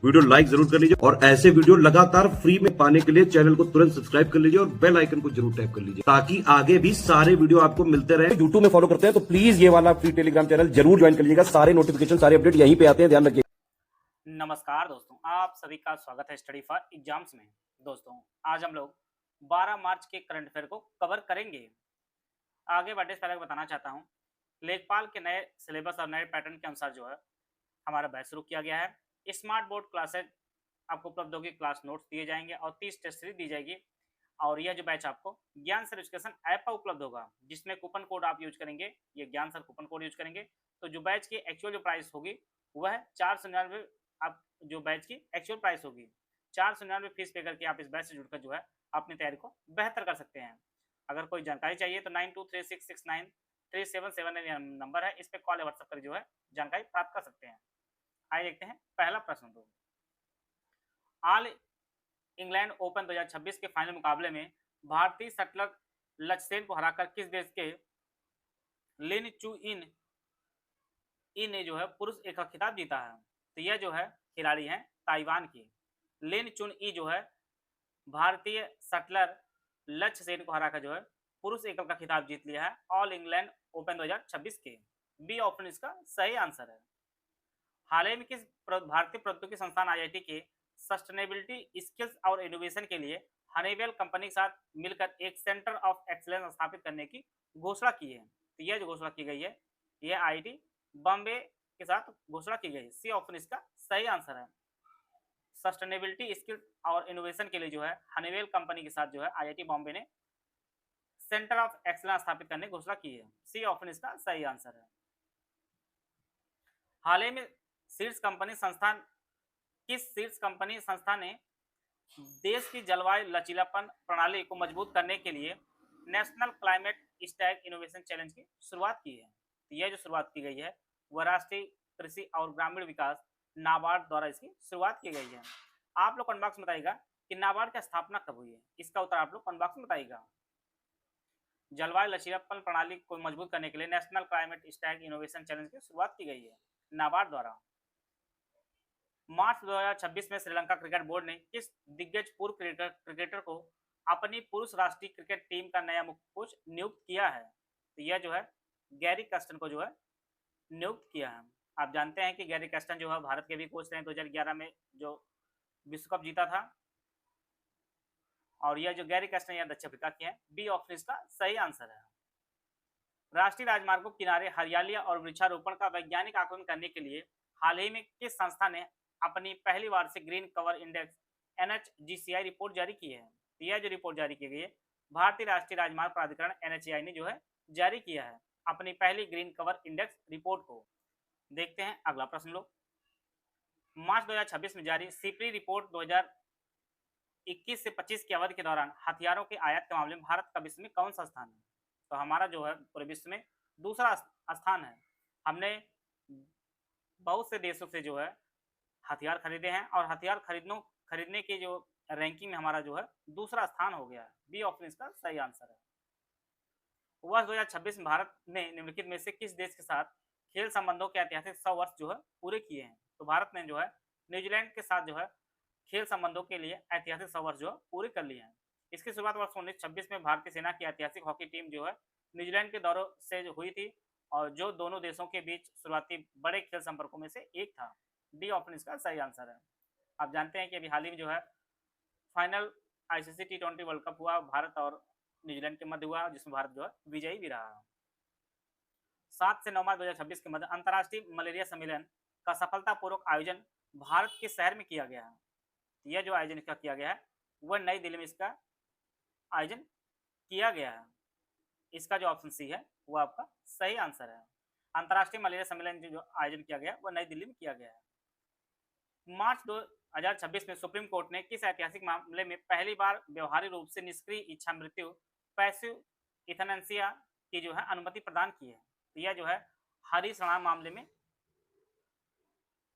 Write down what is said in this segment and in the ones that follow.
Video like जरूर कर लीजिए और ऐसे वीडियो लगातार फ्री में पाने के लिए चैनल को तुरंत सब्सक्राइब कर लीजिए और बेल आइकन को जरूर टैप कर लीजिए ताकि आगे भी सारे वीडियो आपको मिलते रहे। यूट्यूब में फॉलो करते हैं तो प्लीज ये वाला फ्री टेलीग्राम चैनल जरूर ज्वाइन कर लीजिएगा। सारे नोटिफिकेशन सारे अपडेट यहीं पे आते हैं, ध्यान रखिए। नमस्कार दोस्तों, आप सभी का स्वागत है स्टडी फॉर एग्जाम्स में। दोस्तों, आज हम लोग 12 मार्च के करंट अफेयर को कवर करेंगे। आगे बढ़ने से पहले बताना चाहता हूं, लेखपाल के नए सिलेबस और नए पैटर्न के अनुसार जो है हमारा बैच शुरू किया गया है। स्मार्ट बोर्ड क्लासेज आपको उपलब्ध होगी, क्लास नोट्स दिए जाएंगे और 30 टेस्ट सीरीज दी जाएगी। और यह जो बैच आपको ज्ञान सर एजुकेशन ऐप पर उपलब्ध होगा, जिसमें कूपन कोड आप यूज करेंगे, ये ज्ञान सर कूपन कोड यूज करेंगे तो जो बैच की एक्चुअल जो प्राइस होगी वह है 499। आप जो बैच की एक्चुअल प्राइस होगी 499 फीस पे करके आप इस बैच से जुड़कर जो है अपनी तैयारी को बेहतर कर सकते हैं। अगर कोई जानकारी चाहिए तो 9236693779 नंबर है, इस पे कॉल या व्हाट्सएप कर जो है जानकारी प्राप्त कर सकते हैं। आइए देखते हैं पहला प्रश्न। तो ऑल इंग्लैंड ओपन 2026 के फाइनल मुकाबले में भारतीय शटलर लक्ष्यसेन को हराकर किस देश के लिन चू इन ने जो है पुरुष एकल खिताब जीता है? तो यह जो है खिलाड़ी हैं ताइवान की। लिन चुन ई जो है भारतीय शटलर लक्ष्य सेन को हराकर जो है पुरुष एकल का खिताब जीत लिया है ऑल इंग्लैंड ओपन 2026 के। बी ऑप्शन इसका सही आंसर है। हाल ही में किस भारतीय प्रौद्योगिकी संस्थान आईआईटी के सस्टेनेबिलिटी स्किल्स और इनोवेशन के लिए हनीवेल कंपनी के साथ मिलकर एक सेंटर ऑफ एक्सीलेंस स्थापित करने की घोषणा की है? तो यह जो घोषणा की गई है यह आईआईटी बॉम्बे के साथ घोषणा की गई। सी ऑप्शन इसका सही आंसर है। सस्टेनेबिलिटी स्किल और इनोवेशन के लिए जो है हनीवेल कंपनी के साथ जो है आईआईटी बॉम्बे ने सेंटर ऑफ एक्सीलेंस स्थापित करने की घोषणा की है। सी ऑप्शन इसका सही आंसर है। हाल ही में शीर्ष कंपनी संस्थान किस शीर्ष कंपनी संस्था ने देश की जलवायु लचीलापन प्रणाली को मजबूत करने के लिए national climate Stag innovation challenge की शुरुआत की है? तो यह जो शुरुआत की गई है वह राष्ट्रीय कृषि और ग्रामीण विकास नाबार्ड द्वारा इसकी शुरुआत की गई है। आप लोग कमेंट बॉक्स में बताइएगा कि नाबार्ड की स्थापना कब हुई है, इसका उत्तर आप लोग कमेंट बॉक्स में बताइएगा। जलवायु लचीलापन प्रणाली को मजबूत करने के लिए national climate Stag innovation challenge की शुरुआत की गई है नाबार्ड द्वारा। मार्च 2026 में श्रीलंका क्रिकेट बोर्ड ने किस दिग्गज पूर्व क्रिकेटर को अपनी पुरुष राष्ट्रीय क्रिकेट टीम का नया मुख्य कोच नियुक्त किया है? तो यह जो है गैरी कस्टन को जो है नियुक्त किया है। आप जानते हैं कि गैरी कस्टन जो है भारत के भी कोच रहे 2011 में जो विश्व कप जीता था। और यह जो गैरी कस्टन यह दक्षिण अफ्रीका के हैं। बी ऑप्शन इसका सही आंसर है। राष्ट्रीय राजमार्गों के किनारे हरियाली और वृक्षारोपण का वैज्ञानिक आकलन करने के लिए हाल ही में किस संस्था ने अपनी पहली वार्षिक green cover index NHGCI report जारी की है? तो यह जो रिपोर्ट जारी की गई है भारतीय राष्ट्रीय राजमार्ग प्राधिकरण NHAI ने जो है जारी किया है अपनी पहली ग्रीन कवर इंडेक्स रिपोर्ट को। देखते हैं अगला प्रश्न लोग। मार्च 2026 में जारी सीपरी रिपोर्ट 2021 से 25 की अवधि के दौरान हथियारों के आयात के मामले में भारत का विश्व में कौन सा स्थान है? तो हमारा जो है पूरे विश्व में दूसरा स्थान है। हमने बहुत से देशों से जो है हथियार खरीदे हैं और हथियार खरीदने की जो रैंकिंग में हमारा जो है दूसरा स्थान हो गया है। बी ऑप्शन इसका सही आंसर है। वर्ष 2026 में भारत ने निम्नलिखित में से किस देश के साथ खेल संबंधों के ऐतिहासिक 100 वर्ष जो है पूरे किए हैं? तो भारत ने जो है न्यूजीलैंड के साथ जो है खेल संबंधों के लिए ऐतिहासिक 100 वर्ष जो है पूरे कर लिए हैं। इसकी शुरुआत वर्ष 1926 में भारतीय सेना की ऐतिहासिक हॉकी टीम जो है न्यूजीलैंड के दौरों से हुई थी और जो दोनों देशों के बीच शुरुआती बड़े खेल संपर्कों में से एक था। डी ऑप्शन इसका सही आंसर है। आप जानते हैं कि अभी हाल ही में जो है final ICC T20 world cup हुआ भारत और न्यूजीलैंड के मध्य हुआ, जिसमें भारत जो है विजयी भी रहा। 7 से 9 मार्च 2026 के मध्य अंतर्राष्ट्रीय मलेरिया सम्मेलन का सफलतापूर्वक आयोजन भारत के शहर में किया गया है। यह जो आयोजन इसका किया गया है वह नई दिल्ली में इसका आयोजन किया गया है। इसका जो ऑप्शन सी है वो आपका सही आंसर है। अंतर्राष्ट्रीय मलेरिया सम्मेलन जो आयोजन किया गया वह नई दिल्ली में किया गया है। मार्च 2026 में सुप्रीम कोर्ट ने किस ऐतिहासिक मामले में पहली बार व्यवहारिक रूप से निष्क्रिय इच्छा मृत्यु पैसिव इथेनेंसिया की जो है अनुमति प्रदान की है? तो यह जो है हरिशणा मामले में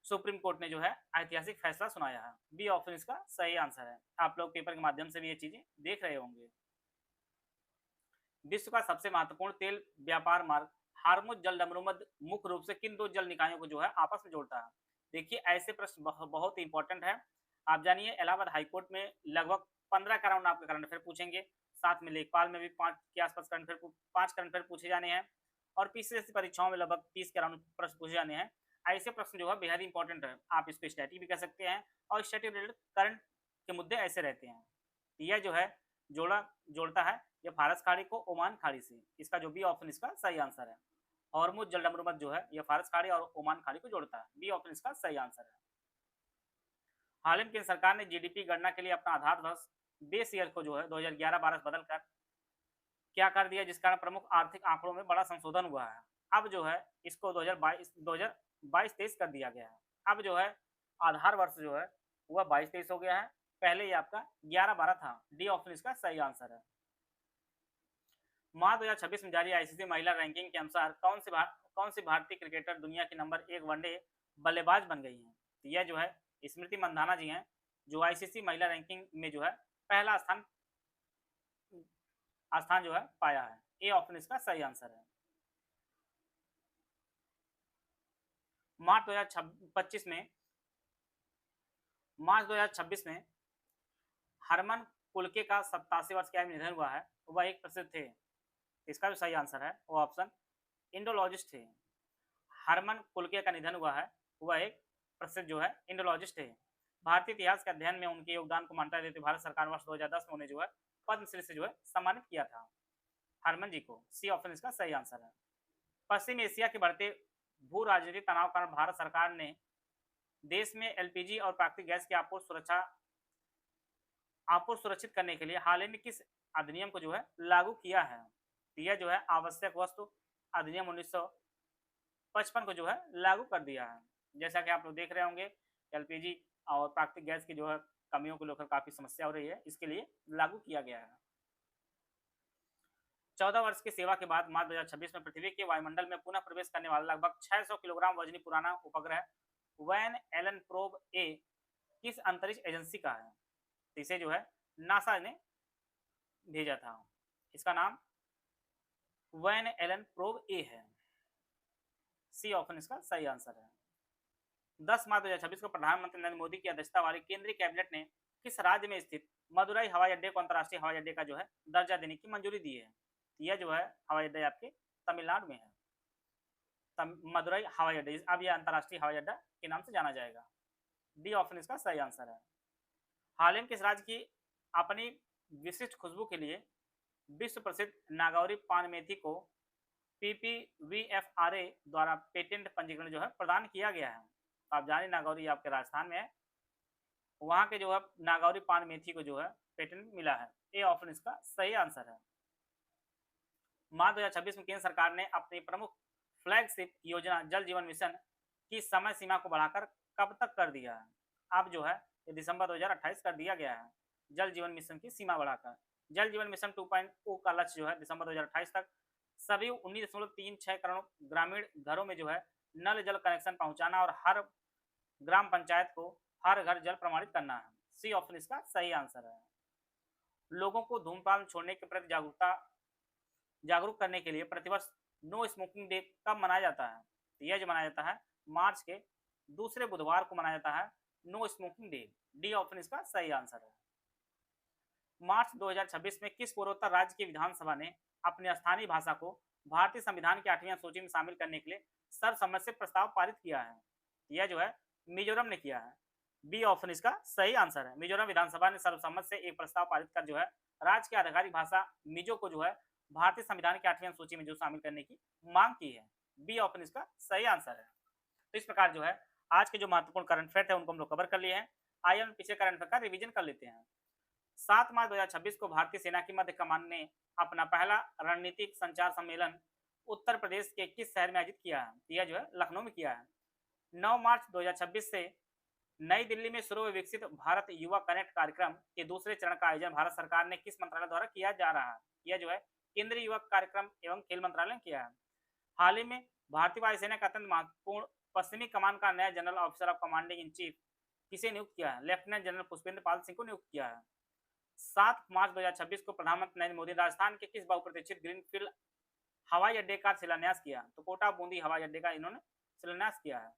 सुप्रीम कोर्ट ने जो है ऐतिहासिक फैसला सुनाया है। बी ऑप्शन इसका सही आंसर है। आप लोग पेपर के माध्यम से भी ये चीजें देख रहे होंगे। विश्व का सबसे महत्वपूर्ण तेल व्यापार मार्ग हार्मुज जलडमरू मुख्य रूप से किन दो जल निकायों को जो है आपस में जोड़ता है? देखिए ऐसे प्रश्न बहुत इंपॉर्टेंट है। आप जानिए इलाहाबाद हाईकोर्ट में लगभग 15 का राउंड आपके करंट अफेयर पूछेंगे। साथ में लेखपाल में भी 5 के आसपास करंट अफेयर 5 करंट अफेयर पूछे जाने हैं और पीसीएससी परीक्षाओं में लगभग 30 के राउंड प्रश्न पूछे जाने हैं। ऐसे प्रश्न जो है बेहद इंपॉर्टेंट है। आप इसको स्टैटिक भी कह सकते हैं और स्टैटिक रिलेटेड करंट के मुद्दे ऐसे रहते हैं। यह जो है जोड़ता है ये फारस खाड़ी को ओमान खाड़ी से। इसका जो बी ऑप्शन इसका सही आंसर है। हॉर्मुज जलडमरूमत जो है ये फारस खाड़ी और ओमान खाड़ी को जोड़ता है। बी ऑप्शन इसका सही आंसर है। हाल ही में केंद्र सरकार ने जीडीपी गणना के लिए अपना आधार वर्ष बेस ईयर को जो है 2011-12 बदलकर क्या कर दिया, जिस कारण प्रमुख आर्थिक आंकड़ों में बड़ा संशोधन हुआ है। अब जो है इसको 2022-23 कर दिया गया है। अब जो है आधार वर्ष जो है वह 22-23 हो गया है। पहले ये आपका 11-12 था। डी ऑप्शन इसका सही आंसर है। मार्च 2026 में जारी आईसीसी महिला रैंकिंग के अनुसार कौन सी भारतीय क्रिकेटर दुनिया की नंबर 1 वनडे बल्लेबाज बन गई हैं? तो यह जो है स्मृति मंधाना जी हैं, जो आईसीसी महिला रैंकिंग में जो है पहला स्थान जो है पाया है। ए ऑप्शन इसका सही आंसर है। मार्च 2026 में हरमन कुलके का 87 वर्ष का निधन हुआ है। वह एक प्रसिद्ध थे। इसका जो सही आंसर है वो ऑप्शन इंडोलॉजिस्ट थे। हरमन कुलके का निधन हुआ है। वह एक प्रसिद्ध जो है इंडोलॉजिस्ट थे। भारतीय इतिहास के अध्ययन में उनके योगदान को मान्यता देते भारत सरकार वर्ष 2010 में उन्हें जो है पद्मश्री से जो है सम्मानित किया था हरमन जी को। सी ऑप्शन इसका सही आंसर है। पश्चिम एशिया के बढ़ते भू राजनीतिक तनाव कारण भारत सरकार ने देश में एलपीजी और प्राकृतिक गैस की आपूर्ति सुरक्षित करने के लिए हाल ही में किस अधिनियम को जो है लागू किया है? यह जो है आवश्यक वस्तु अधिनियम 1955 को जो है लागू कर दिया है। जैसा कि आप लोग देख रहे होंगे एलपीजी और प्राकृतिक गैस की जो है कमियों को लेकर काफी समस्या हो रही है, इसके लिए लागू किया गया है। 14 वर्ष की सेवा के बाद मार्च 2026 में पृथ्वी के वायुमंडल में पुनः प्रवेश करने वाला लगभग 600 किलोग्राम वजनी पुराना उपग्रह वैन एलन प्रोब ए किस अंतरिक्ष एजेंसी का है? इसे जो है नासा ने भेजा था। इसका नाम वैन एलन प्रोब ए है। सी ऑप्शन इसका सही आंसर है। 10 मार्च 2026 को प्रधानमंत्री नरेंद्र मोदी की अध्यक्षता वाली केंद्रीय कैबिनेट ने किस राज्य में स्थित मदुरई हवाई अड्डे को अंतर्राष्ट्रीय हवाई अड्डे का जो है दर्जा देने की मंजूरी दी है? यह जो है हवाई अड्डा आपके तमिलनाडु में है। मदुरई हवाई अड्डा अब यह अंतर्राष्ट्रीय हवाई अड्डा के नाम से जाना जाएगा। डी ऑप्शन इसका सही आंसर है। हाल ही में किस राज्य की अपनी विशिष्ट खुशबू के लिए विश्व प्रसिद्ध नागौरी पान मेथी को PPVFRA द्वारा पेटेंट पंजीकरण जो है प्रदान किया गया है? आप जानिए नागौरी आपके राजस्थान में है, वहां के जो है नागौरी पान मेथी को जो है पेटेंट मिला है। ए ऑप्शन इसका सही आंसर है। मार्च 2026 में केंद्र सरकार ने अपनी प्रमुख फ्लैगशिप योजना जल जीवन मिशन की समय सीमा को बढ़ाकर कब तक कर दिया है? अब जो है ये दिसंबर 2028 कर दिया गया है। जल जीवन मिशन की सीमा बढ़ाकर जल जीवन मिशन 2.0 का लक्ष्य जो है दिसंबर 2028 तक सभी 19.36 करोड़ ग्रामीण घरों में जो है नल जल कनेक्शन पहुंचाना और हर ग्राम पंचायत को हर घर जल प्रमाणित करना है। सी ऑप्शन इसका सही आंसर है। लोगों को धूम्रपान छोड़ने के प्रति जागरूक करने के लिए प्रतिवर्ष नो स्मोकिंग डे कब मनाया जाता है? यह जो मनाया जाता है मार्च के दूसरे बुधवार को मनाया जाता है no smoking day. D option इसका सही आंसर है। मार्च 2026 में किस पूर्वोत्तर राज्य की विधानसभा ने अपनी स्थानीय भाषा को भारतीय संविधान की 8वीं सूची में शामिल करने के लिए सर्वसम्मत से प्रस्ताव पारित किया है? यह जो है मिजोरम ने किया है। बी ऑप्शन इसका सही आंसर है। मिजोरम विधानसभा ने सर्वसम्मत से एक प्रस्ताव पारित कर जो है राज्य की आधिकारिक भाषा मिजो को जो है भारतीय संविधान की 8वीं सूची में जो शामिल करने की मांग की है। बी ऑप्शन इसका सही आंसर है। तो इस प्रकार जो है आज के जो महत्वपूर्ण करंट अफेयर है उनको हम लोग कवर कर लिए हैं। आइए हम पिछले करंट अफेयर का रिवीजन कर लेते हैं। 7 मार्च 2026 को भारतीय सेना की मध्य कमान ने अपना पहला रणनीतिक संचार सम्मेलन उत्तर प्रदेश के किस शहर में आयोजित किया है? यह जो है लखनऊ में किया है। 9 मार्च 2026 से नई दिल्ली में शुरू हुए विकसित भारत युवा कनेक्ट कार्यक्रम के दूसरे चरण का आयोजन भारत सरकार ने किस मंत्रालय द्वारा किया जा रहा है? यह जो है केंद्रीय युवा कार्यक्रम एवं खेल मंत्रालय ने किया है। हाल ही में भारतीय वायुसेना का अत्यंत महत्वपूर्ण पश्चिमी कमान का नया general officer of commanding in chief किसे नियुक्त किया है? लेफ्टिनेंट जनरल पुष्पेंद्र पाल सिंह को नियुक्त किया है। 7 मार्च 2026 को प्रधानमंत्री नरेंद्र मोदी राजस्थान के किस बहुप्रतीक्षित ग्रीनफील्ड हवाई अड्डे का शिलान्यास किया? तो कोटा बूंदी हवाई अड्डे का इन्होंने शिलान्यास किया है।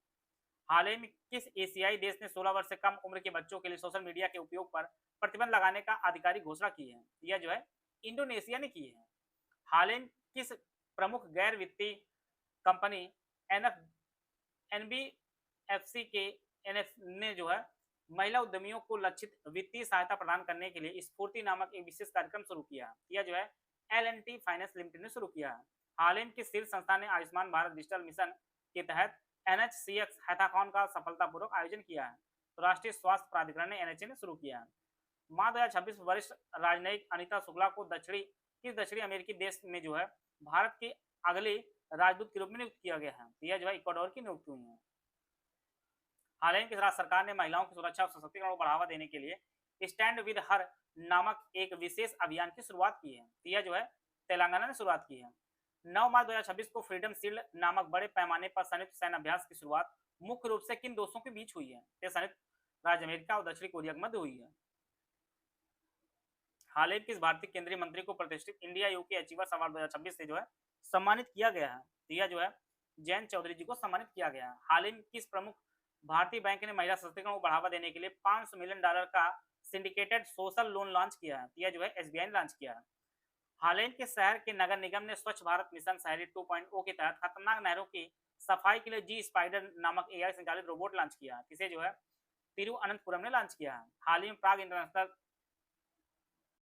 हाल ही में किस एशियाई देश ने 16 वर्ष से कम उम्र के बच्चों के लिए सोशल मीडिया के उपयोग पर प्रतिबंध लगाने का आधिकारिक घोषणा की है? यह जो है इंडोनेशिया ने की है। हाल ही में किस प्रमुख गैर वित्तीय कंपनी एनएफ एनबीएफसी के एनएफ ने जो है महिला उद्यमियों को लक्षित वित्तीय सहायता प्रदान करने के लिए स्फूर्ति नामक एक विशेष कार्यक्रम शुरू किया? यह जो है एल&टी फाइनेंस लिमिटेड ने शुरू किया है। हाल ही में किस शीर्ष संस्था ने आयुष्मान भारत डिजिटल मिशन के तहत एनएचसीएक्स हैकाथॉन का सफलतापूर्वक आयोजन किया है? तो राष्ट्रीय स्वास्थ्य प्राधिकरण ने एनएचए ने शुरू किया है। मार्च 2026 वरिष्ठ राजनयिक अनीता शुक्ला को किस दक्षिणी अमेरिकी देश में जो है भारत के अगले राजदूत के रूप में नियुक्त किया गया है? तो यह जो है इक्वाडोर की नियुक्ति हुई है। हाल ही में किस राज्य सरकार ने महिलाओं की सुरक्षा और सशक्तिकरण को बढ़ावा देने के लिए स्टैंड विद हर नामक एक विशेष अभियान की शुरुआत की है? तो यह जो है तेलंगाना ने शुरुआत की है। 9 मार्च 2026 को फ्रीडम शील्ड नामक बड़े पैमाने पर संयुक्त सैन्य अभ्यास की शुरुआत मुख्य रूप से किन देशों के बीच हुई है? ये संयुक्त राज्य अमेरिका और दक्षिणी कोरिया के मध्य हुई है। हाल ही में किस भारतीय केंद्रीय मंत्री को प्रतिष्ठित इंडिया यूके अचीवर्स अवार्ड 2026 से जो है सम्मानित किया गया है? तो यह जो है जयंत चौधरी जी को सम्मानित किया गया है। हाल ही में किस प्रमुख भारतीय बैंक ने महिला सशक्तिकरण को बढ़ावा देने के लिए $500 मिलियन का सिंडिकेटेड सोशल लोन लॉन्च किया है? तो यह जो है एसबीआई ने लॉन्च किया है। हाल ही के शहर के नगर निगम ने स्वच्छ भारत मिशन शहरी 2.0 के तहत खतरनाक नहरों की सफाई के लिए जी स्पाइडर नामक एआई संचालित रोबोट लॉन्च किया, जिसे जो है तिरुअनंतपुरम ने लॉन्च किया है। हाल ही में प्राग इंटरनेशनल